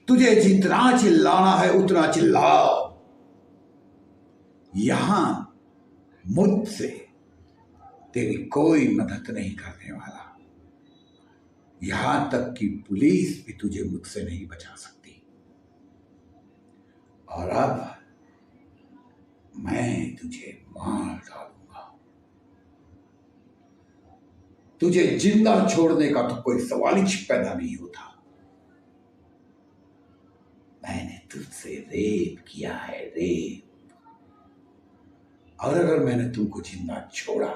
तुझे जितना चिल्लाना है उतना चिल्लाओ। यहां मुझसे तेरी कोई मदद नहीं करने वाला। यहां तक कि पुलिस भी तुझे मुझसे नहीं बचा सकती। और अब मैं तुझे मार डालूंगा। तुझे जिंदा छोड़ने का तो कोई सवाल ही पैदा नहीं होता। मैंने तुझसे रेप किया है, रेप। और अगर मैंने तुमको जिंदा छोड़ा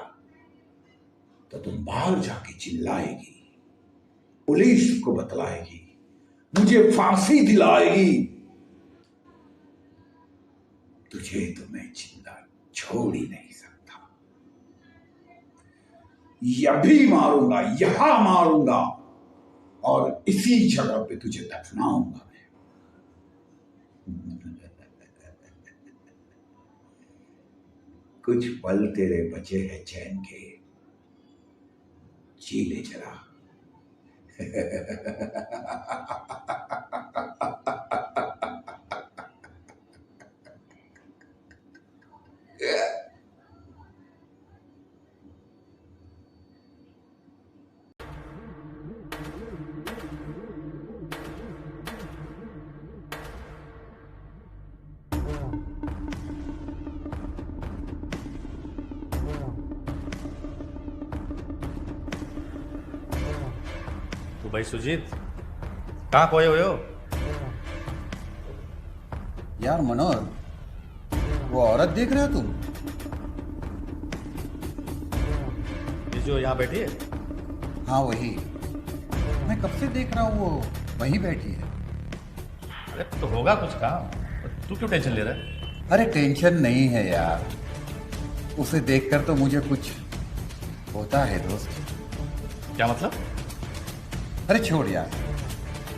तो तुम बाहर जाके चिल्लाएगी, पुलिस को बतलाएगी, मुझे फांसी दिलाएगी। तुझे तो मैं जिंदा छोड़ ही नहीं सकता। यही मारूंगा, यहां मारूंगा और इसी जगह पे तुझे दफनाऊंगा मैं। कुछ पल तेरे बचे हैं चैन के, जी ले जरा। तो भाई सुजीत कहाँ खोए हुए हो? यार मनोहर, वो औरत देख रहे हो तुम? ये जो यहाँ बैठी है? हाँ वही। मैं कब से देख रहा हूँ, वो वहीं बैठी है। अरे तो होगा कुछ काम, तू क्यों टेंशन ले रहा है? अरे टेंशन नहीं है यार, उसे देखकर तो मुझे कुछ होता है दोस्त। क्या मतलब? अरे छोड़ यार,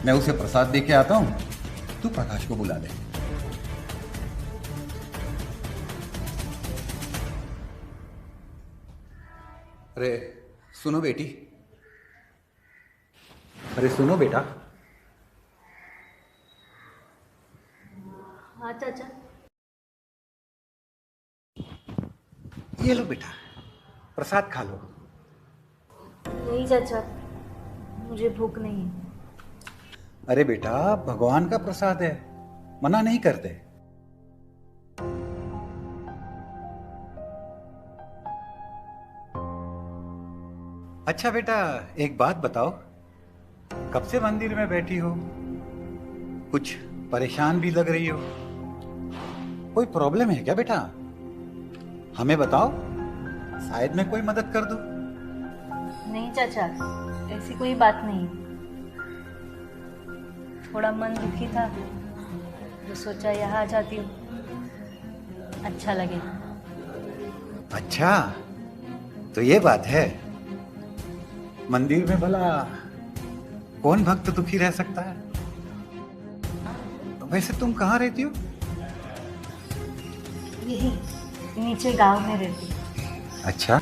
मैं उसे प्रसाद दे के आता हूँ, तू प्रकाश को बुला ले। अरे सुनो बेटी, अरे सुनो बेटा। हाँ चाचा। ये लो बेटा, प्रसाद खा लो। नहीं चाचा, मुझे भूख नहीं है। अरे बेटा, भगवान का प्रसाद है, मना नहीं करते। अच्छा बेटा, एक बात बताओ, कब से मंदिर में बैठी हो? कुछ परेशान भी लग रही हो। कोई प्रॉब्लम है क्या बेटा? हमें बताओ, शायद मैं कोई मदद कर दूं। नहीं चाचा, ऐसी कोई बात नहीं। थोड़ा मन दुखी था तो सोचा यहाँ आ जाती हूँ, अच्छा लगेगा। अच्छा, तो ये बात है। मंदिर में भला कौन भक्त दुखी रह सकता है? वैसे तुम कहाँ रहती हो? यही नीचे गांव में रहती हूँ। अच्छा,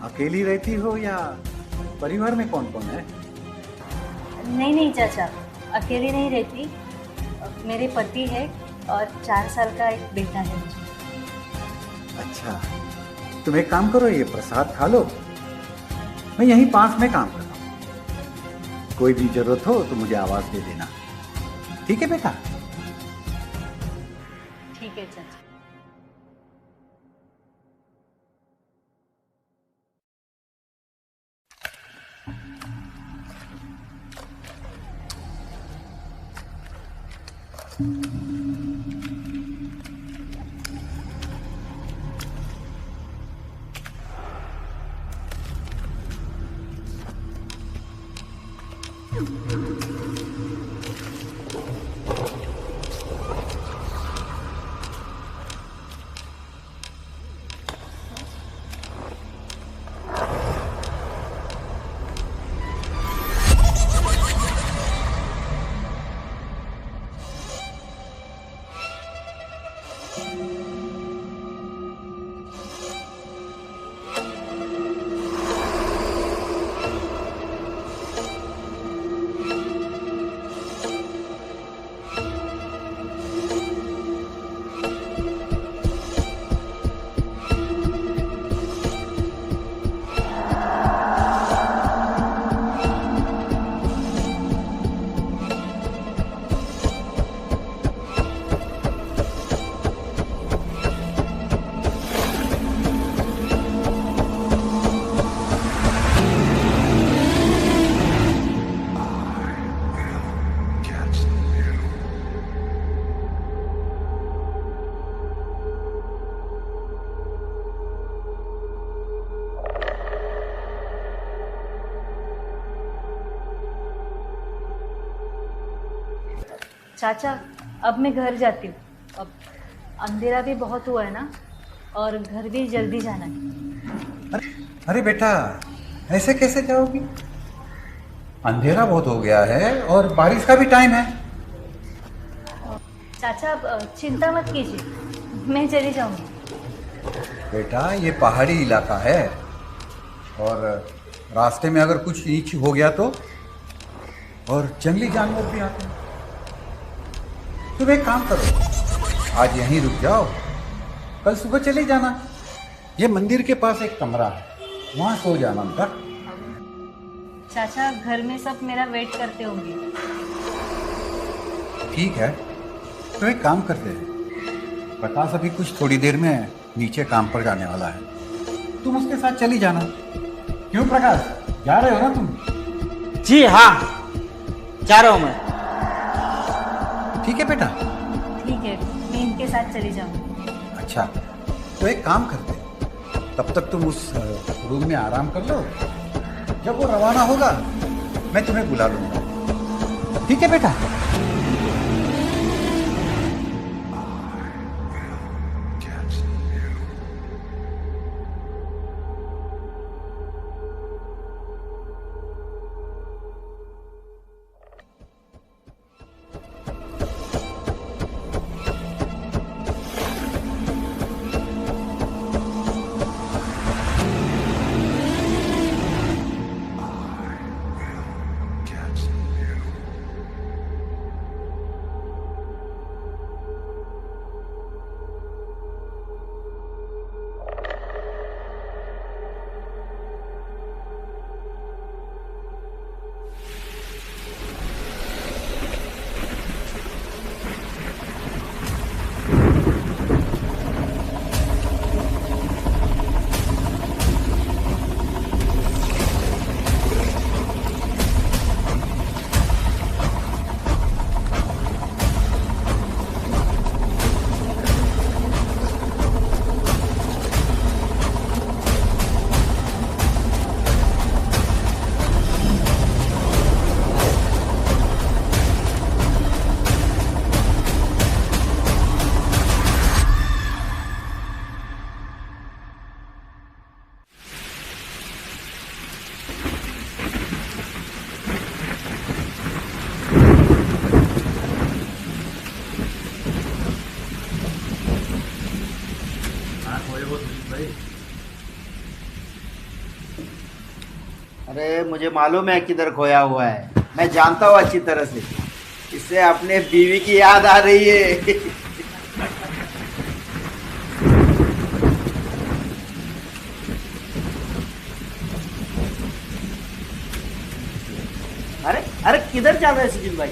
अकेली रहती हो या परिवार में कौन कौन है? नहीं नहीं चाचा, अकेली नहीं रहती। मेरे पति है और 4 साल का एक बेटा है मुझे। अच्छा, तुम एक काम करो, ये प्रसाद खा लो, मैं यहीं पास में काम करता हूँ। कोई भी जरूरत हो तो मुझे आवाज दे देना, ठीक है बेटा? ठीक है चाचा। चाचा, अब मैं घर जाती हूँ। अब अंधेरा भी बहुत हुआ है ना, और घर भी जल्दी जाना है। अरे अरे बेटा, ऐसे कैसे जाओगी? अंधेरा बहुत हो गया है और बारिश का भी टाइम है। चाचा, आप चिंता मत कीजिए, मैं चली जाऊंगी। बेटा, ये पहाड़ी इलाका है और रास्ते में अगर कुछ नीच हो गया तो, और जंगली जानवर भी आते हैं। तुम एक काम करो, आज यहीं रुक जाओ, कल सुबह चले जाना। ये मंदिर के पास एक कमरा है, वहां सो जाना बेटा। चाचा, घर में सब मेरा वेट करते होंगे। ठीक है, तो एक काम करते हैं, प्रकाश अभी कुछ थोड़ी देर में नीचे काम पर जाने वाला है, तुम उसके साथ चली जाना। क्यों प्रकाश, जा रहे हो ना तुम? जी हाँ, जा रहा हूँ मैं। ठीक है बेटा। ठीक है, मैं इनके साथ चली जाऊंगी। अच्छा, तो एक काम करते हैं, तब तक तुम उस रूम में आराम कर लो, जब वो रवाना होगा मैं तुम्हें बुला लूंगा। ठीक है बेटा? अरे मुझे मालूम है किधर खोया हुआ है, मैं जानता हूँ अच्छी तरह से। इससे अपने बीवी की याद आ रही है। अरे अरे किधर चल रहे हैं सुजीत भाई?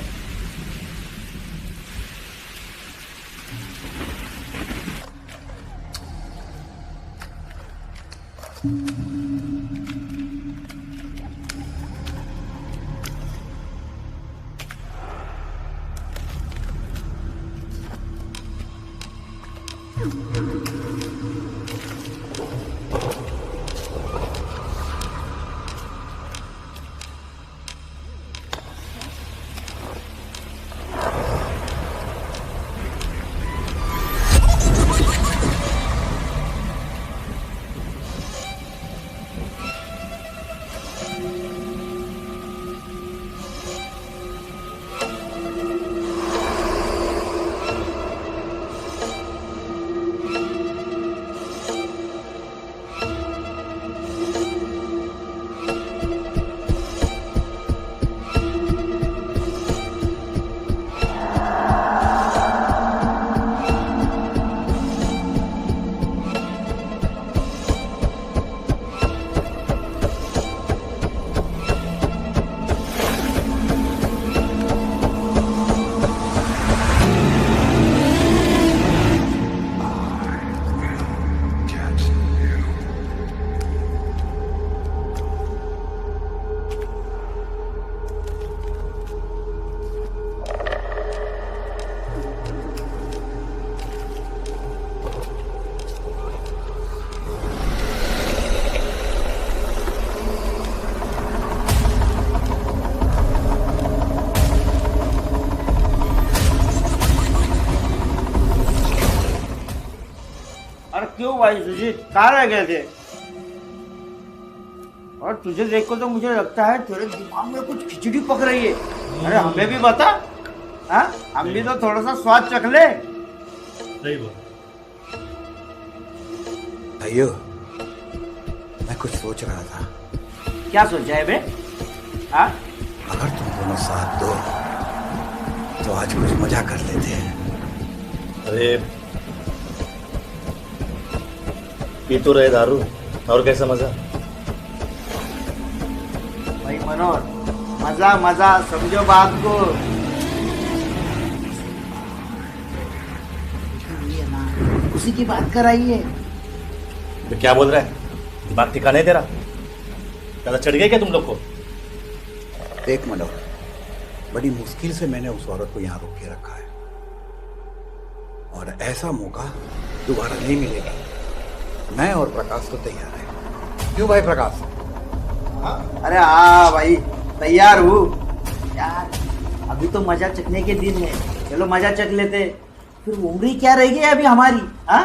भाई सुजीत, कहाँ रह गए थे? और तुझे देख कर तो मुझे लगता है तेरे दिमाग में कुछ खिचड़ी पक रही है। अरे हमें भी बता, हाँ हम भी तो थोड़ा सा स्वाद चख ले। सही बोल। भाइयों, मैं कुछ सोच रहा था। क्या सोचा है बे? हाँ अगर तुम दोनों साथ दो तो आज कुछ मजा कर लेते हैं। अरे पी तो रहे दारू, और कैसा मजा? भाई मनोहर, मजा मजा समझो बात को। उसी की बात कराइए। तो क्या बोल रहा है? दिमाग ठिकाने है तेरा? ज्यादा चढ़ गए क्या तुम लोग को? देख मनोहर, बड़ी मुश्किल से मैंने उस औरत को यहाँ रोक के रखा है, और ऐसा मौका दोबारा नहीं मिलेगा। मैं और प्रकाश तो तैयार है। क्यों भाई प्रकाश? अरे हाँ भाई, तैयार हूँ यार। अभी तो मजा चखने के दिन है, चलो मजा चख लेते। फिर उम्र ही क्या रहेगी अभी हमारी, हाँ?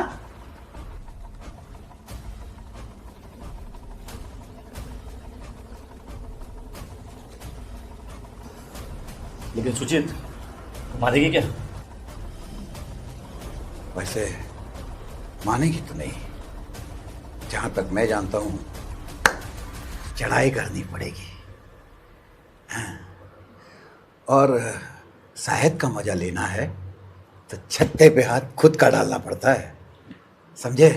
लेकिन सुजीत, मानेगी क्या? वैसे मानेगी तो नहीं। जहां तक मैं जानता हूं, चढ़ाई करनी पड़ेगी। हाँ। और शायद का मजा लेना है तो छत्ते पे हाथ खुद का डालना पड़ता है, समझे?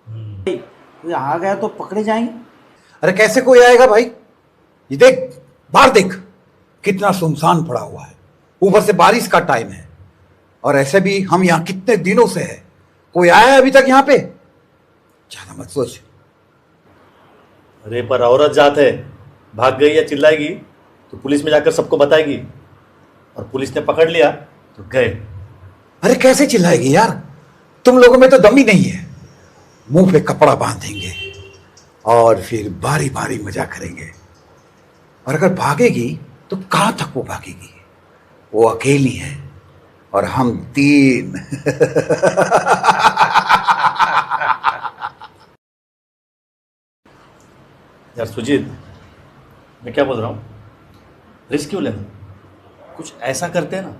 कोई आ गया तो पकड़े जाएंगे। अरे कैसे कोई आएगा भाई? ये देख, बाहर देख, कितना सुनसान पड़ा हुआ है। ऊपर से बारिश का टाइम है, और ऐसे भी हम यहाँ कितने दिनों से है। कोई आया है अभी तक यहाँ पे? ज्यादा मत सोच। अरे पर औरत जात है, भाग गई या चिल्लाएगी तो पुलिस में जाकर सबको बताएगी, और पुलिस ने पकड़ लिया तो गए। अरे कैसे चिल्लाएगी यार? तुम लोगों में तो दम ही नहीं है। मुंह पे कपड़ा बांधेंगे और फिर बारी बारी मजा करेंगे। और अगर भागेगी तो कहां तक वो भागेगी? वो अकेली है और हम 3। यार सुजीत, मैं क्या बोल रहा हूँ, रिस्क क्यों लेना? कुछ ऐसा करते हैं ना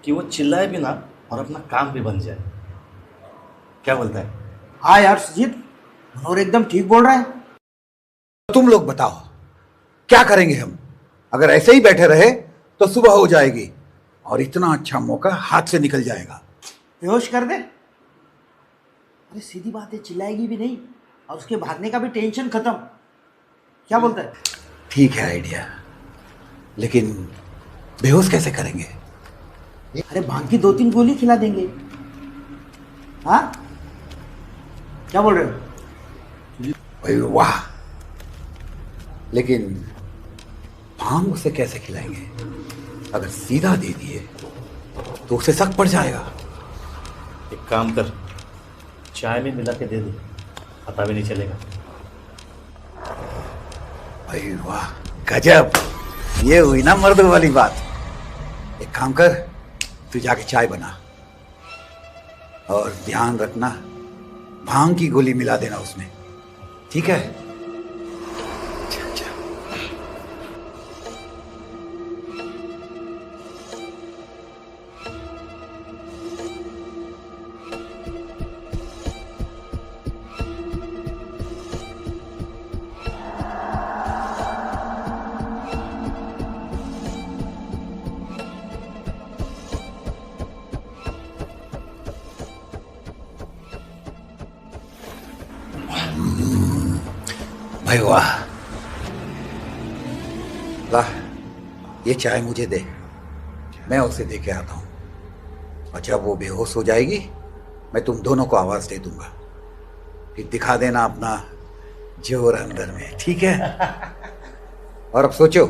कि वो चिल्लाए भी ना और अपना काम भी बन जाए। क्या बोलता है? हाँ यार सुजीत, मनोहर एकदम ठीक बोल रहा है। तुम लोग बताओ, क्या करेंगे हम? अगर ऐसे ही बैठे रहे तो सुबह हो जाएगी और इतना अच्छा मौका हाथ से निकल जाएगा। बेहोश कर दे। अरे सीधी बात है, चिल्लाएगी भी नहीं और उसके भागने का भी टेंशन खत्म। क्या बोलता है? ठीक है आइडिया, लेकिन बेहोश कैसे करेंगे? अरे भांग की 2-3 गोली खिला देंगे। हाँ क्या बोल रहे हो? भाई वाह, लेकिन भांग उसे कैसे खिलाएंगे? अगर सीधा दे दिए तो उसे शक पड़ जाएगा। एक काम कर, चाय में मिला के दे दे, पता भी नहीं चलेगा। भाई वाह, गजब, ये हुई ना मर्द वाली बात। एक काम कर, तू जाके चाय बना और ध्यान रखना भांग की गोली मिला देना उसमें, ठीक है? भाई वाह, ला ये चाय मुझे दे, मैं उसे दे के आता हूं। और जब वो बेहोश हो जाएगी मैं तुम दोनों को आवाज दे दूंगा, फिर दिखा देना अपना जोर अंदर में, ठीक है? और अब सोचो,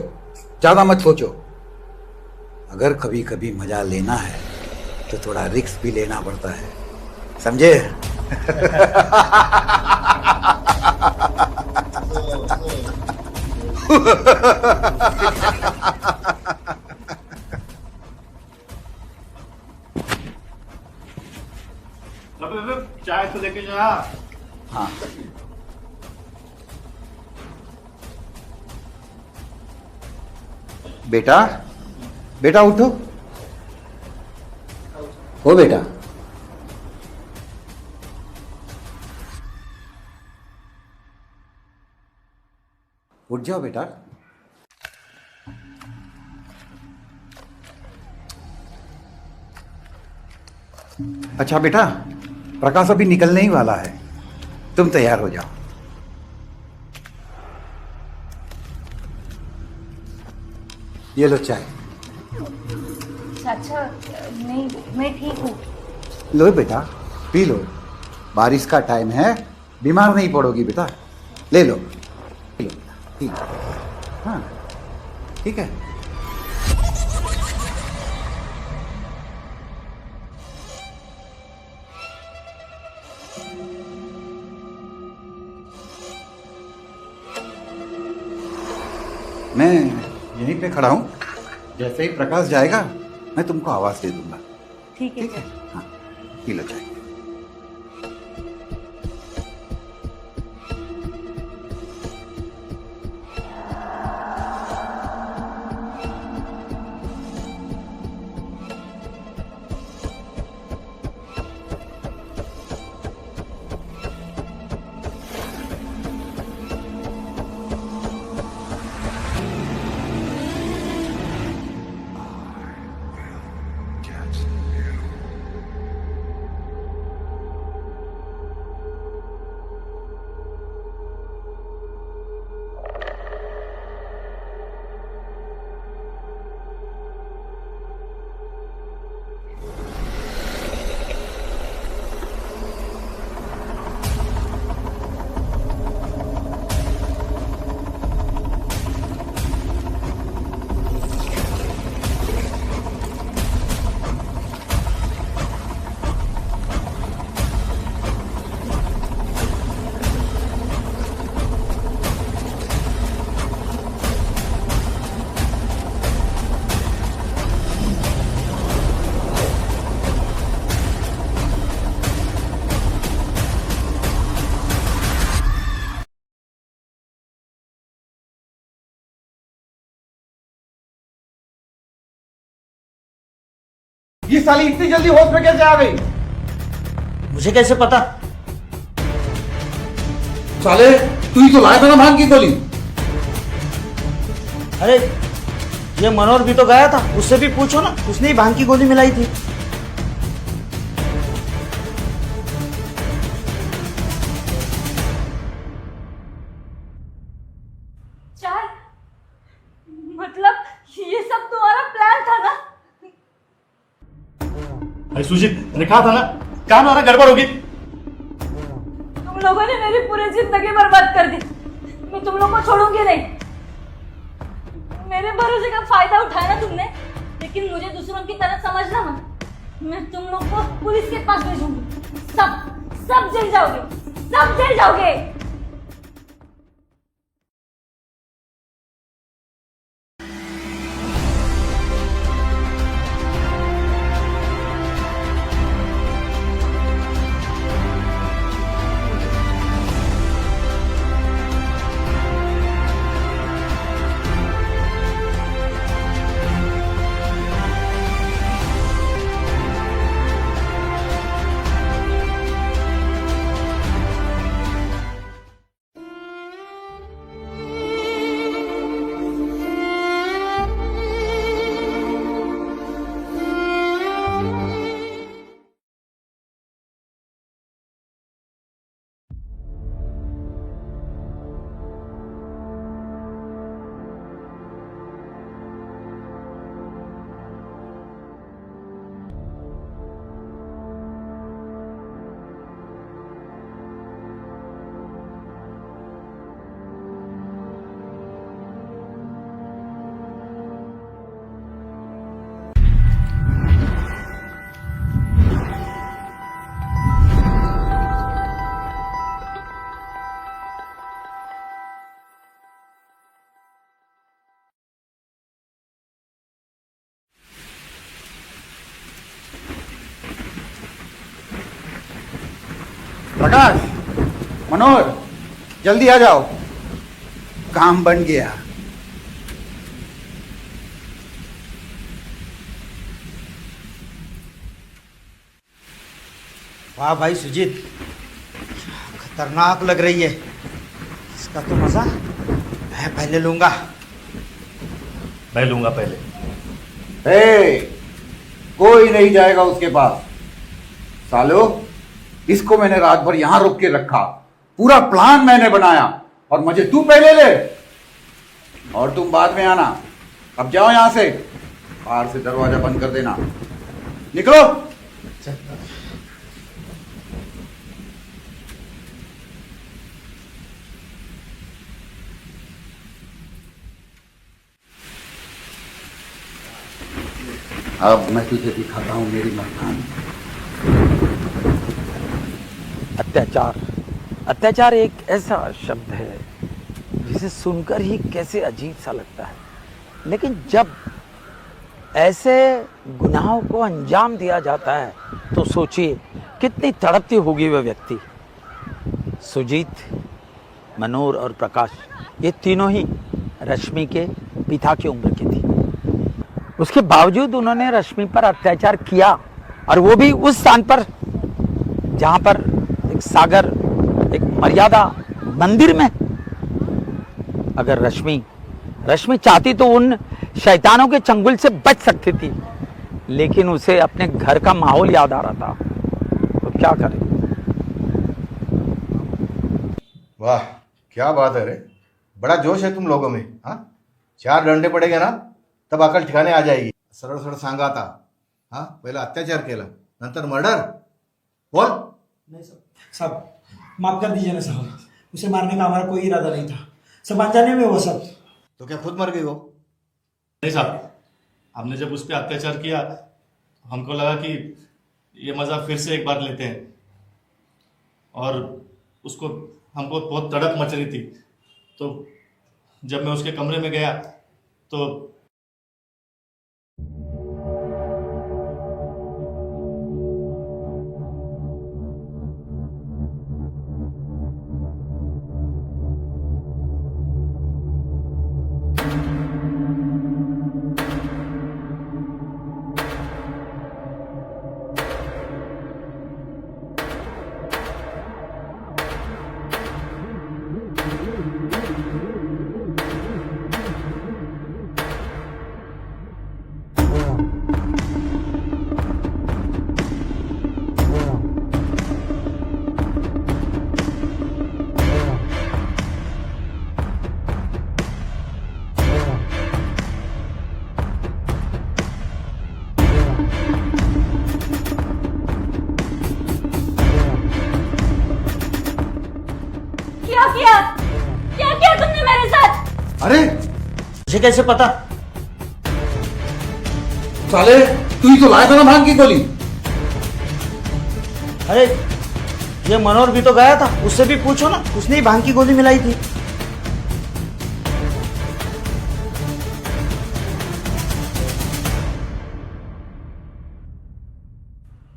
ज्यादा मत सोचो। अगर कभी कभी मजा लेना है तो थोड़ा रिस्क भी लेना पड़ता है, समझे? चाय बैग तो लेके जा। हाँ। बेटा, बेटा उठो। हो बेटा। उठ जाओ बेटा। अच्छा बेटा, प्रकाश अभी निकलने ही वाला है, तुम तैयार हो जाओ। ये लो चाय। चाचा नहीं, मैं ठीक हूँ। लो बेटा, पी लो, बारिश का टाइम है, बीमार नहीं पड़ोगी बेटा। ले लो, पी लो बेटा, ठीक है। हाँ ठीक है। मैं यहीं पे खड़ा हूँ, जैसे ही प्रकाश जाएगा मैं तुमको आवाज दे दूंगा। ठीक है। ठीक है। हाँ, पी लो चाय। ये साली इतनी जल्दी होश में कैसे आ गई? मुझे कैसे पता? साले तू ही तो लाया था ना भांग की गोली। अरे ये मनोहर भी तो गया था, उससे भी पूछो ना, उसने ही भांग की गोली मिलाई थी। चाय, मतलब ये सब तुम्हारा प्लान था ना? अरे सुजीत, मैंने कहा था ना, काम ना गड़बड़ होगी। तुम लोगों ने मेरी पूरी जिंदगी बर्बाद कर दी। मैं तुम लोगों को छोड़ूंगी नहीं। मेरे भरोसे का फायदा उठाया ना तुमने, लेकिन मुझे दूसरों की तरह समझना मत। मैं तुम लोग को पुलिस के पास भेजूंगी। सब जेल जाओगे, सब जेल जाओगे। प्रकाश, मनोहर, जल्दी आ जाओ, काम बन गया। वाह भाई सुजीत, खतरनाक लग रही है। इसका तो मजा मैं पहले लूंगा। मैं लूंगा पहले। कोई नहीं जाएगा उसके पास। सालो, इसको मैंने रात भर यहां रोक के रखा, पूरा प्लान मैंने बनाया, और मुझे तू पहले ले, और तुम बाद में आना। अब जाओ यहां से, बाहर से दरवाजा बंद कर देना, निकलो। अब मैं तुझे दिखाता हूं मेरी मर्दानी। अत्याचार, अत्याचार एक ऐसा शब्द है जिसे सुनकर ही कैसे अजीब सा लगता है, लेकिन जब ऐसे गुनाहों को अंजाम दिया जाता है तो सोचिए कितनी तड़पती होगी वह व्यक्ति। सुजीत, मनोहर और प्रकाश, ये तीनों ही रश्मि के पिता की उम्र की थी। उसके बावजूद उन्होंने रश्मि पर अत्याचार किया, और वो भी उस स्थान पर जहां पर एक सागर, एक मर्यादा मंदिर में। अगर रश्मि चाहती तो उन शैतानों के चंगुल से बच सकती थी, लेकिन उसे अपने घर का माहौल याद आ रहा था, तो क्या करे। वाह, क्या बात है रे, बड़ा जोश है तुम लोगों में। हाँ, 4 डंडे पड़ेगा ना तब अकल ठिकाने आ जाएगी। सरळ सरळ सांगा आता। हाँ, पहिला अत्याचार केला, नंतर मर्डर। बोल। नहीं साहब, माफ कर दीजिए ना साहब, उसे मारने का हमारा कोई इरादा नहीं था, सब अनजाने में वो सब। तो क्या खुद मर गई हो? नहीं साहब, हमने जब उस पर अत्याचार किया हमको लगा कि ये मजा फिर से एक बार लेते हैं, और उसको हमको बहुत तड़प मच रही थी। तो जब मैं उसके कमरे में गया तो क्या किया तुमने मेरे साथ? अरे मुझे कैसे पता? साले, तू ही तो लाया था ना भांग की गोली। अरे ये मनोहर भी तो गया था, उससे भी पूछो ना, उसने ही भांग की गोली मिलाई थी।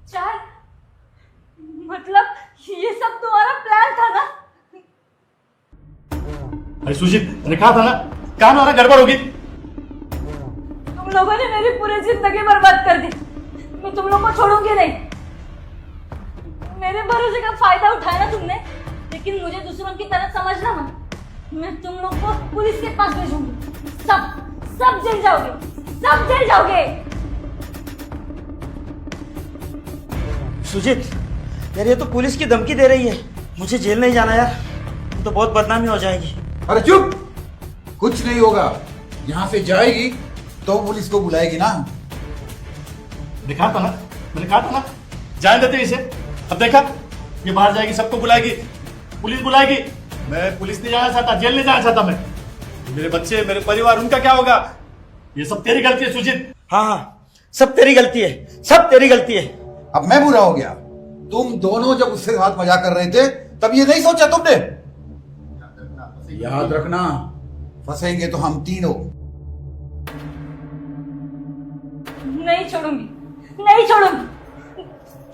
चार, मतलब ये सब तुम्हारा प्लान था ना? अरे सुजीत, मैंने कहा था ना, कहा ना गड़बड़ होगी। तुम लोगों ने मेरी पूरी जिंदगी बर्बाद कर दी, मैं तुम लोगों को छोड़ूंगी नहीं। मेरे भरोसे का फायदा उठाया ना तुमने, लेकिन मुझे दूसरों की तरह समझना मत। मैं तुम लोग को पुलिस के पास भेजूंगी, सब जेल जाओगे, सब जेल जाओगे। सुजीत यार, ये तो पुलिस की धमकी दे रही है, मुझे जेल नहीं जाना यार, तो बहुत बदनामी हो जाएगी। अरे चुप, कुछ नहीं होगा। यहां से जाएगी तो पुलिस को बुलाएगी ना। दिखा था ना, मैंने कहा था ना, जाने देते इसे। अब देखा, ये बाहर जाएगी, सबको बुलाएगी, पुलिस बुलाएगी। मैं पुलिस नहीं जाना चाहता, जेल नहीं जाना चाहता। मैं, मेरे बच्चे, मेरे परिवार, उनका क्या होगा? ये सब तेरी गलती है सुजीत। हाँ, सब तेरी गलती है, सब तेरी गलती है। अब मैं बुरा हो गया। तुम दोनों जब उसके साथ मजाक कर रहे थे तब ये नहीं सोचा तुमने? याद रखना, फंसेंगे तो हम तीनों। नहीं छोड़ूंगी, नहीं छोड़ूंगी।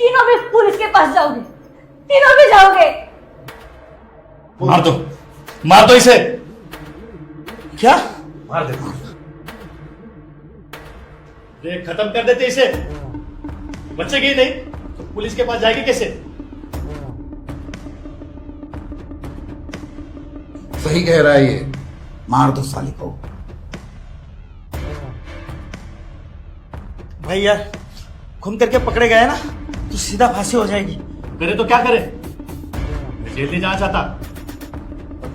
तीनों भी पुलिस के पास जाओगे, तीनों भी जाओगे। मार दो इसे। क्या? मार दे। देख, खत्म कर देते इसे। बचेगी नहीं तो पुलिस के पास जाएगी कैसे? सही कह रहा है ये, मार दो साली को। भाई यार, खून करके पकड़े गए ना तो सीधा फांसी हो जाएगी। करे तो क्या करे? मैं जेल नहीं जाना चाहता।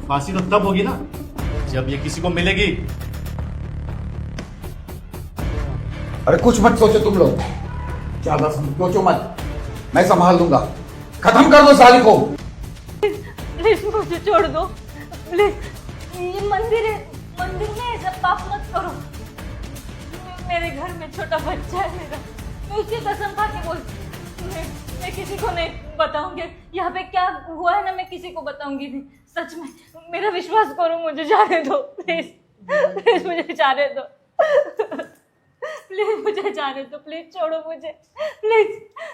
फांसी तो तब होगी ना जब ये किसी को मिलेगी। अरे कुछ मत सोचो तुम लोग, ज्यादा सोचो मत, मैं संभाल लूंगा। खत्म कर दो साली को। प्लीज मुझे छोड़ दो प्लीज। ये मंदिर है, मंदिर में ऐसा पाप मत करो। मेरे घर में छोटा बच्चा है मेरा, मैं उसकी कसम खा के बोलती, मैं किसी को नहीं बताऊंगी। यहाँ पे क्या हुआ है ना, मैं किसी को बताऊंगी नहीं। सच में मेरा विश्वास करो, मुझे जाने दो प्लीज। प्लीज मुझे जाने दो। प्लीज मुझे जाने दो, प्लीज छोड़ो मुझे, प्लीज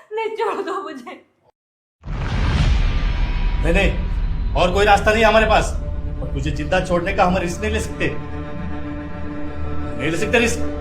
प्लीज छोड़ दो मुझे। नहीं, और कोई रास्ता नहीं है हमारे पास। और तुझे जिंदा छोड़ने का हम रिस्क नहीं ले सकते। नहीं ले सकते रिस्क।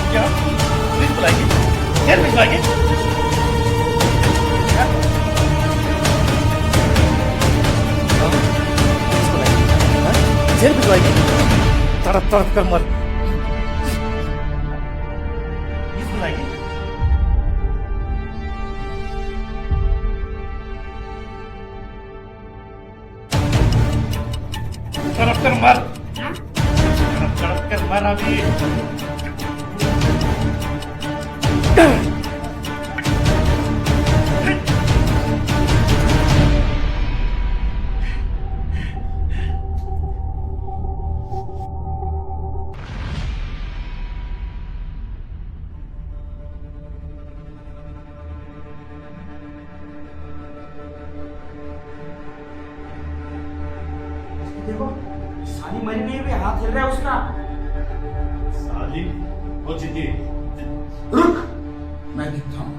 क्या? पुलिस बुलाएगी? जेल भिजवाएगी? जेल भिजवाएगी? तड़प तड़प कर मर। पुलिस बुलाएगी? तड़प कर मर। तड़प कर मर अभी। देखो, साली मरी नहीं हुई, हाथ हिल रहा है उसका। साली वो जीती। रुक, मैं देखता हूं।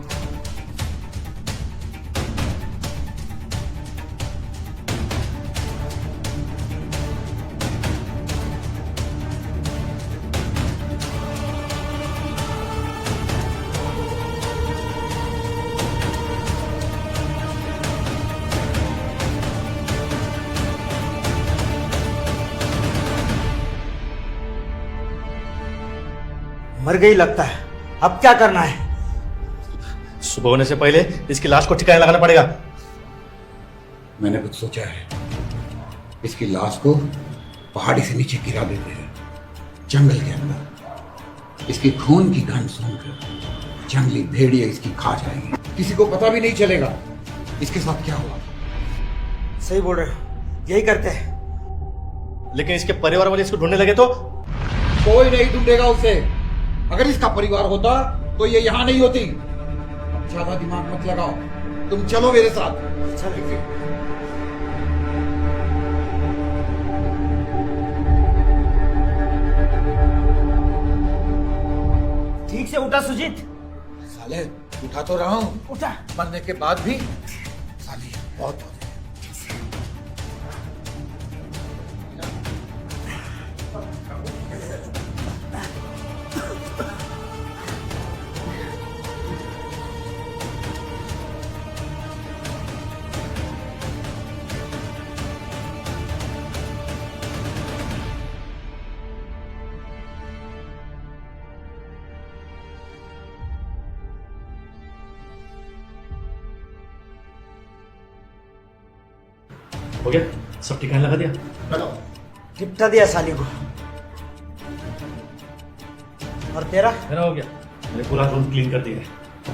मर गई लगता है, अब क्या करना है? सुबह होने से पहले इसकी लाश को ठिकाने लगाना पड़ेगा। मैंने कुछ सोचा है, इसकी लाश को पहाड़ी से नीचे गिरा देते हैं, जंगल के अंदर। इसकी खून की गंध सुनकर जंगली भेड़िया इसकी खा जाएंगे, किसी को पता भी नहीं चलेगा इसके साथ क्या हुआ। सही बोल रहे हो, यही करते हैं। लेकिन इसके परिवार वाले इसको ढूंढने लगे तो? कोई नहीं ढूंढेगा उसे। अगर इसका परिवार होता तो ये यहां नहीं होती। ज्यादा दिमाग मत लगाओ, तुम चलो मेरे साथ। चलो। ठीक से उठा सुजीत। साले उठा तो रहा हूं, उठा। मरने के बाद भी साली बहुत हो जाए। हो गया? सब ठिकाने लगा दिया? बताओ। निपटा दिया साली को। और तेरा? मेरा हो गया। मैंने पूरा रूम क्लीन कर दिया है,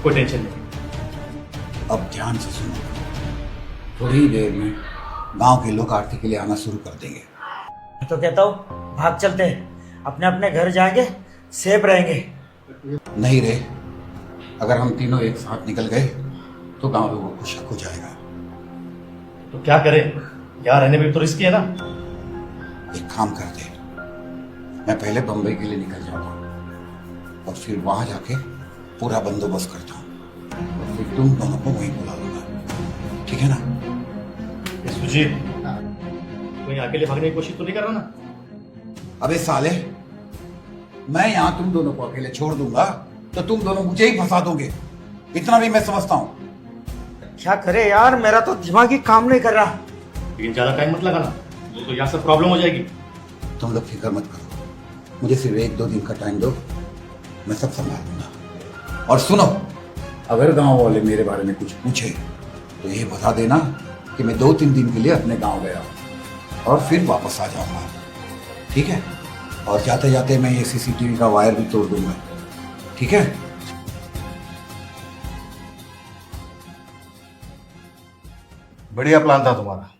कोई टेंशन नहीं। अब ध्यान से सुनो, थोड़ी देर में गांव के लोग आरती के लिए आना शुरू कर देंगे। मैं तो कहता हूँ भाग चलते हैं। अपने अपने घर जाएंगे, सेफ रहेंगे। नहीं रे, अगर हम तीनों एक साथ निकल गए तो गांव लोगों को शक हो जाएगा। तो क्या करें यार, रहने में भी तो रिस्की है ना। एक काम करते, मैं पहले बम्बई के लिए निकल जाऊंगा और फिर वहां जाके पूरा बंदोबस्त करता हूँ और फिर तुम दोनों को वहीं बुला लूंगा, ठीक है ना? ये सुजीत, कोई अकेले भागने की कोशिश तो नहीं कर रहा ना? अबे साले, मैं यहां तुम दोनों को अकेले छोड़ दूंगा तो तुम दोनों मुझे ही फंसा दोगे, इतना भी मैं समझता हूं। क्या करे यार, मेरा तो दिमाग ही काम नहीं कर रहा। लेकिन ज्यादा टाइम मत लगाना, तो यहाँ से प्रॉब्लम हो जाएगी। तुम लोग फिक्र मत करो, मुझे सिर्फ 1-2 दिन का टाइम दो, मैं सब संभाल लूंगा। और सुनो, अगर गांव वाले मेरे बारे में कुछ पूछे तो ये बता देना कि मैं 2-3 दिन के लिए अपने गांव गया और फिर वापस आ जाऊंगा, ठीक है? और जाते जाते मैं ये सीसीटीवी का वायर भी तोड़ दूंगा, ठीक है? बढ़िया प्लान था तुम्हारा।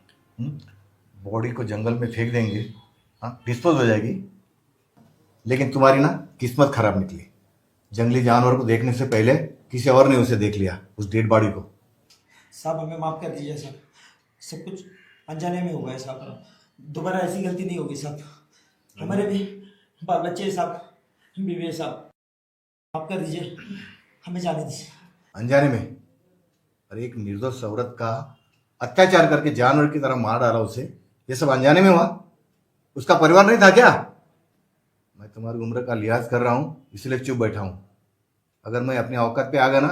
बॉडी को जंगल में फेंक देंगे, हाँ, डिस्पोज हो जाएगी। लेकिन तुम्हारी ना किस्मत खराब निकली। जंगली जानवर को देखने से पहले किसी और ने उसे देख लिया, उस डेड बॉडी को। साहब हमें माफ कर दीजिए साहब, सब कुछ अनजाने में हुआ है साहब, दोबारा ऐसी गलती नहीं होगी साहब। हमारे भी बाल बच्चे साहब, बीवी साहब, माफ कर दीजिए, हमें जाने दीजिए। अनजाने में? अरे एक निर्दोष औरत का अत्याचार करके जानवर की तरह मार डाला उसे, ये सब अनजाने में हुआ? उसका परिवार नहीं था क्या? मैं तुम्हारी उम्र का लिहाज कर रहा हूं, इसलिए चुप बैठा हूं। अगर मैं अपनी औकात पे आ गया ना,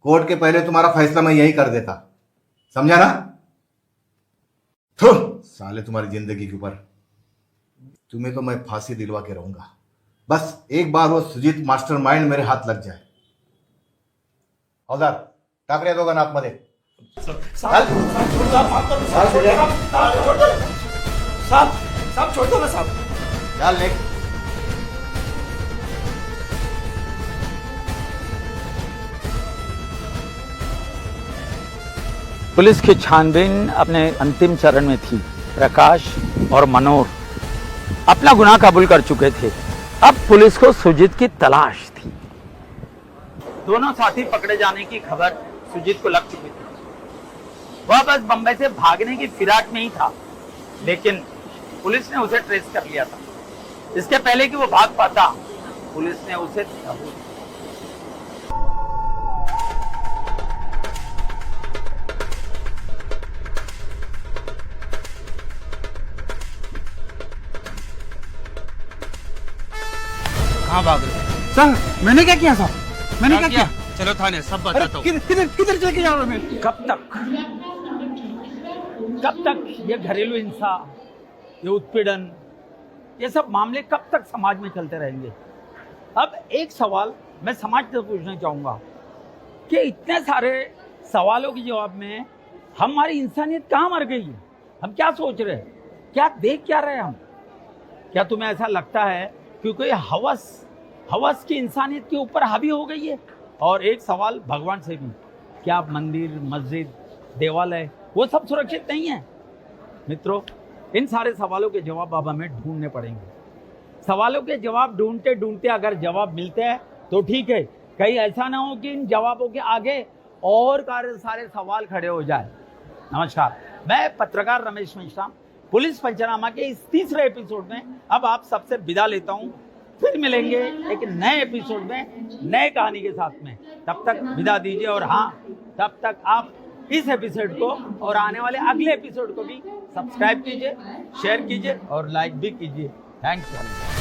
कोर्ट के पहले तुम्हारा फैसला मैं यही कर देता, समझा ना? साले तुम्हारी जिंदगी के ऊपर, तुम्हें तो मैं फांसी दिलवा के रहूंगा। बस एक बार वो सुजीत मास्टरमाइंड मेरे हाथ लग जाए। हौलदार, टाकऱ्या दोघांना आतमध्ये। साहब छोड़ दो ना साहब। चल नेक्स्ट। पुलिस की छानबीन अपने अंतिम चरण में थी। प्रकाश और मनोहर अपना गुनाह कबूल कर चुके थे। अब पुलिस को सुजीत की तलाश थी। दोनों साथी पकड़े जाने की खबर सुजीत को लग चुकी थी। वह बस बंबई से भागने की फिराक में ही था, लेकिन पुलिस ने उसे ट्रेस कर लिया था। इसके पहले कि वो भाग पाता, पुलिस ने उसे दबोच लिया। कहाँ भाग रहे? सर मैंने क्या किया साहब? मैंने क्या किया? चलो थाने, सब बताता हूँ। किधर चले जा रहा मैं? कब तक ये घरेलू हिंसा, ये उत्पीड़न, ये सब मामले कब तक समाज में चलते रहेंगे? अब एक सवाल मैं समाज से पूछना चाहूंगा कि इतने सारे सवालों के जवाब में हमारी इंसानियत कहाँ मर गई है? हम क्या सोच रहे हैं? क्या देख क्या रहे हैं हम? क्या तुम्हें ऐसा लगता है क्योंकि हवस की इंसानियत के ऊपर हावी हो गई है? और एक सवाल भगवान से भी, क्या मंदिर, मस्जिद, देवालय वो सब सुरक्षित नहीं है? मित्रों, इन सारे सवालों के जवाब अब हमें ढूंढने पड़ेंगे। सवालों के जवाब ढूंढते ढूंढते अगर जवाब मिलते हैं तो ठीक है, कहीं ऐसा ना हो कि इन जवाबों के आगे और सारे सवाल खड़े हो जाए। नमस्कार, मैं पत्रकार रमेश मेश्राम पुलिस पंचनामा के इस तीसरे एपिसोड में अब आप सबसे विदा लेता हूं। फिर मिलेंगे एक नए एपिसोड में नए कहानी के साथ में। तब तक विदा दीजिए, और हाँ, तब तक आप इस एपिसोड को और आने वाले अगले एपिसोड को भी सब्सक्राइब कीजिए, शेयर कीजिए और लाइक भी कीजिए। थैंक्स।